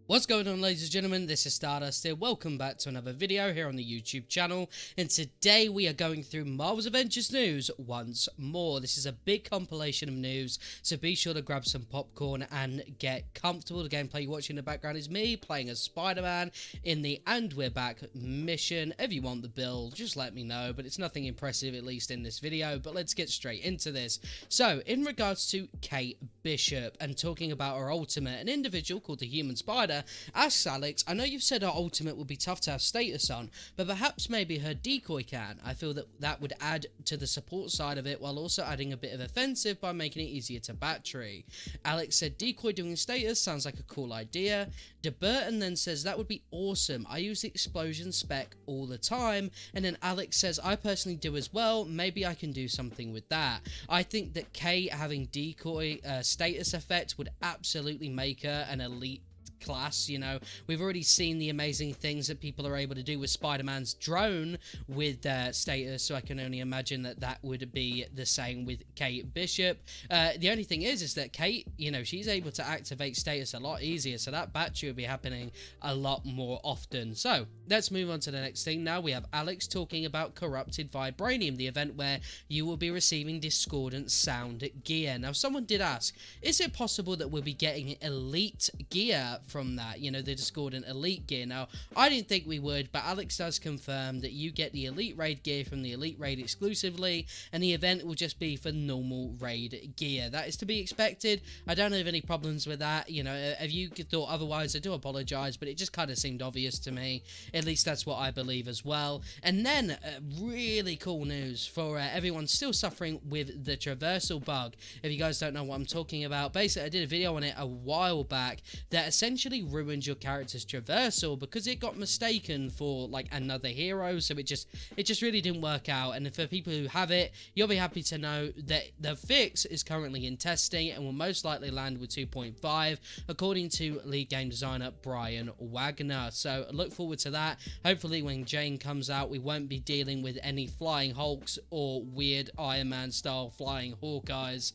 What's going on, ladies and gentlemen? This is Stardust here. Welcome back to another video here on the YouTube channel, and today we are going through Marvel's Avengers news once more. This is a big compilation of news, so be sure to grab some popcorn and get comfortable. The gameplay you're watching in the background is me playing as Spider-Man in the And We're Back mission. If you want the build, just let me know, but it's nothing impressive, at least in this video. But let's get straight into this. So, in regards to Kate Bishop and talking about her ultimate, an individual called the Human Spider asks Alex, I know you've said her ultimate would be tough to have status on, but perhaps maybe her decoy can. I feel that that would add to the support side of it while also adding a bit of offensive by making it easier to battery. Alex said decoy doing status sounds like a cool idea. DeBurton then says that would be awesome. I use the explosion spec all the time. And then Alex says I personally do as well. Maybe I can do something with that. I think that Kate having decoy status effect would absolutely make her an elite class. You know, we've already seen the amazing things that people are able to do with Spider-Man's drone with status, so I can only imagine that that would be the same with Kate Bishop. The only thing is that Kate, you know, she's able to activate status a lot easier, so that battery will be happening a lot more often. So let's move on to the next thing. Now we have Alex talking about corrupted Vibranium, the event where you will be receiving discordant sound gear. Now someone did ask, is it possible that we'll be getting elite gear from that, you know, the discordant elite gear? Now I didn't think we would, but Alex does confirm that you get the elite raid gear from the elite raid exclusively, and the event will just be for normal raid gear. That is to be expected. I don't have any problems with that. You know, if you thought otherwise, I do apologize, but it just kind of seemed obvious to me. At least that's what I believe as well. And then really cool news for everyone still suffering with the Traversal Bug. If you guys don't know what I'm talking about, basically I did a video on it a while back that essentially ruined your character's traversal because it got mistaken for like another hero, so it just really didn't work out. And for people who have it, you'll be happy to know that the fix is currently in testing and will most likely land with 2.5 according to lead game designer Brian Wagner. So look forward to that. Hopefully when Jane comes out, we won't be dealing with any flying Hulks or weird Iron Man style flying Hawkeyes.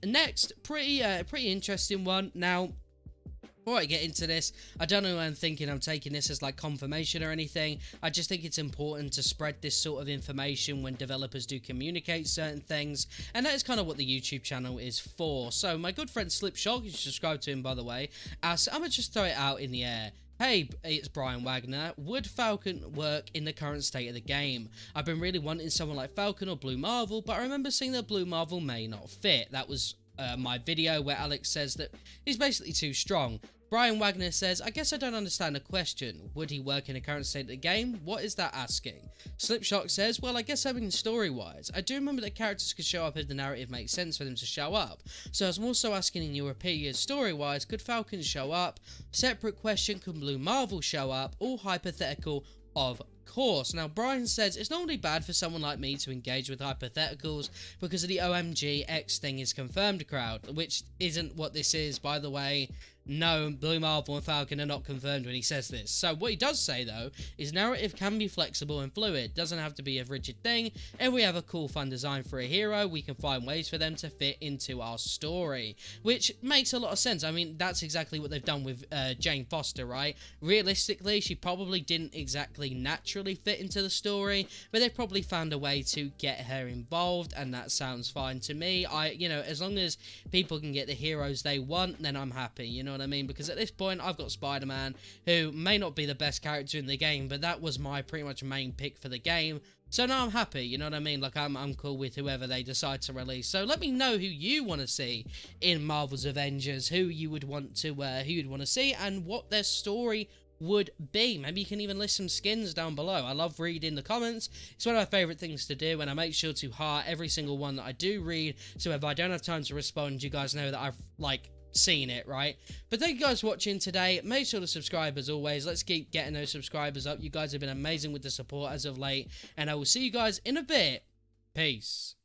Next, pretty interesting one. Now before I get into this, I don't know why I'm thinking I'm taking this as like confirmation or anything. I just think it's important to spread this sort of information when developers do communicate certain things, and that is kind of what the YouTube channel is for. So my good friend Slipshot, you should subscribe to him by the way, asks, I'm gonna just throw it out in the air. Hey, it's Brian Wagner. Would Falcon work in the current state of the game? I've been really wanting someone like Falcon or Blue Marvel, but I remember seeing that Blue Marvel may not fit. That was my video where Alex says that he's basically too strong. Brian Wagner says, I guess I don't understand the question. Would he work in the current state of the game? What is that asking? Slipshot says, well, I guess I mean story-wise. I do remember that characters could show up if the narrative makes sense for them to show up. So I was more so asking in your opinion, story-wise, could Falcon show up? Separate question, could Blue Marvel show up? All hypothetical, of course. Now Brian says it's not really bad for someone like me to engage with hypotheticals because of the OMG X thing is confirmed crowd, which isn't what this is, by the way. No, Blue Marvel and Falcon are not confirmed when he says this. So what he does say though is narrative can be flexible and fluid, doesn't have to be a rigid thing. If we have a cool fun design for a hero, we can find ways for them to fit into our story, which makes a lot of sense. I mean, that's exactly what they've done with Jane Foster, right? Realistically, she probably didn't exactly naturally fit into the story, but they've probably found a way to get her involved, and that sounds fine to me. You know, as long as people can get the heroes they want, then I'm happy, you know what I mean? Because at this point I've got Spider-Man, who may not be the best character in the game, but that was my pretty much main pick for the game. So now I'm happy, you know what I mean? Like I'm cool with whoever they decide to release. So let me know who you want to see in Marvel's Avengers, who you would want to see, and what their story would be. Maybe you can even list some skins down below. I love reading the comments. It's one of my favorite things to do, and I make sure to heart every single one that I do read, so if I don't have time to respond, you guys know that I've like seen it, right? But thank you guys for watching today. Make sure to subscribe as always. Let's keep getting those subscribers up. You guys have been amazing with the support as of late, and I will see you guys in a bit. Peace.